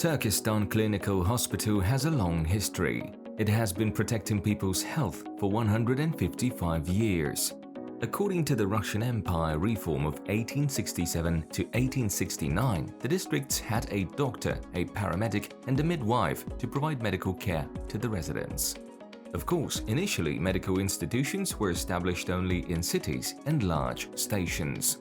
Turkestan Clinical Hospital has a long history. It has been protecting people's health for 155 years. According to the Russian Empire reform of 1867 to 1869, the districts had a doctor, a paramedic, and a midwife to provide medical care to the residents. Of course, initially medical institutions were established only in cities and large stations.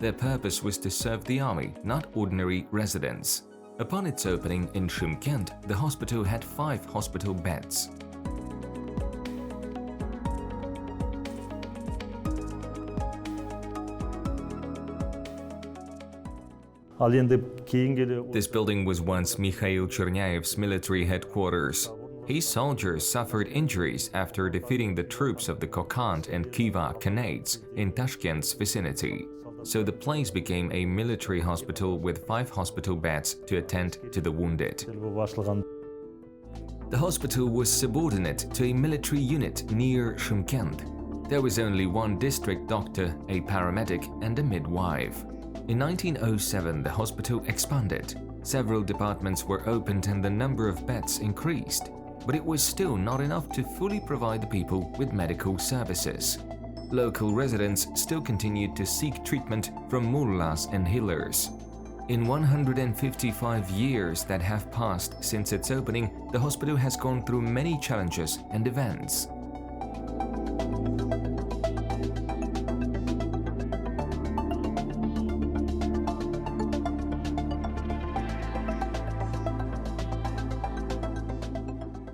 Their purpose was to serve the army, not ordinary residents. Upon its opening in Shymkent, the hospital had 5 hospital beds. This building was once Mikhail Chernyaev's military headquarters. His soldiers suffered injuries after defeating the troops of the Kokand and Khiva Khanates in Tashkent's vicinity. So the place became a military hospital with 5 hospital beds to attend to the wounded. The hospital was subordinate to a military unit near Shymkent. There was only one district doctor, a paramedic, and a midwife. In 1907, the hospital expanded. Several departments were opened and the number of beds increased. But it was still not enough to fully provide the people with medical services. Local residents still continued to seek treatment from mullahs and healers. In 155 years that have passed since its opening, the hospital has gone through many challenges and events.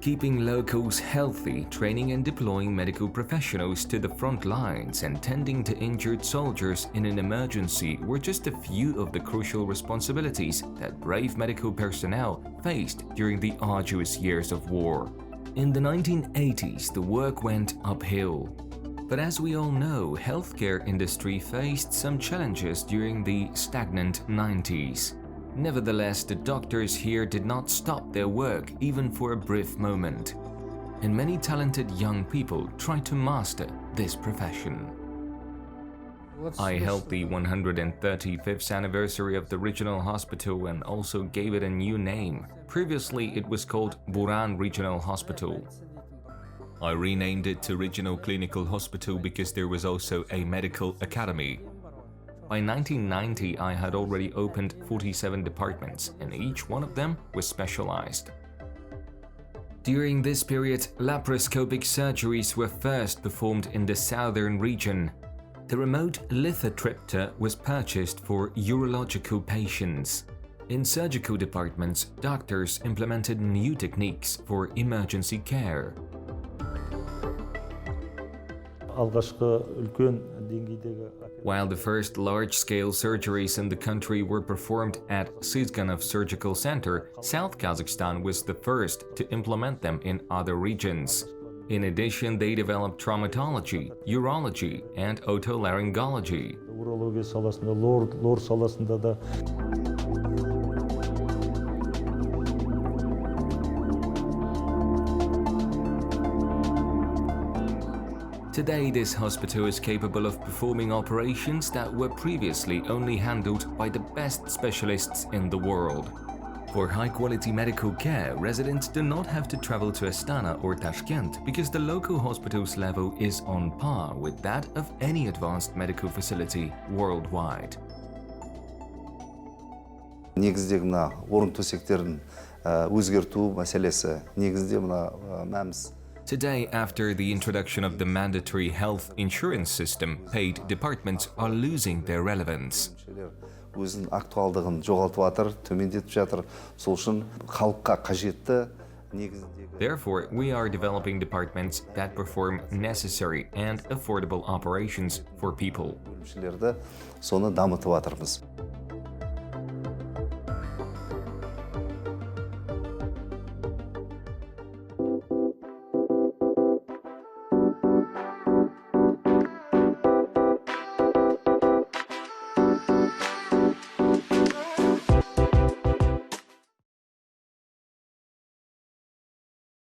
Keeping locals healthy, training and deploying medical professionals to the front lines and tending to injured soldiers in an emergency were just a few of the crucial responsibilities that brave medical personnel faced during the arduous years of war. In the 1980s, the work went uphill. But as we all know, healthcare industry faced some challenges during the stagnant 90s. Nevertheless, the doctors here did not stop their work even for a brief moment. And many talented young people tried to master this profession. I held the 135th anniversary of the regional hospital and also gave it a new name. Previously, it was called Buran Regional Hospital. I renamed it to Regional Clinical Hospital because there was also a medical academy. By 1990, I had already opened 47 departments, and each one of them was specialized. During this period, laparoscopic surgeries were first performed in the southern region. The remote lithotripter was purchased for urological patients. In surgical departments, doctors implemented new techniques for emergency care. While the first large-scale surgeries in the country were performed at Sysganov Surgical Center, South Kazakhstan was the first to implement them in other regions. In addition, they developed traumatology, urology, and otolaryngology. Today, this hospital is capable of performing operations that were previously only handled by the best specialists in the world. For high-quality medical care, residents do not have to travel to Astana or Tashkent because the local hospital's level is on par with that of any advanced medical facility worldwide. Негізде мына орын төсектерін өзгерту мәселесі, негізде мына мәмс. Today, after the introduction of the mandatory health insurance system, paid departments are losing their relevance. Өзінің актуалдығын жоғалтып жатыр, төмендетіп жатыр. Сол үшін халыққа қажетті негізіндегі. Therefore, we are developing departments that perform necessary and affordable operations for people. Соны дамытып жатырмыз.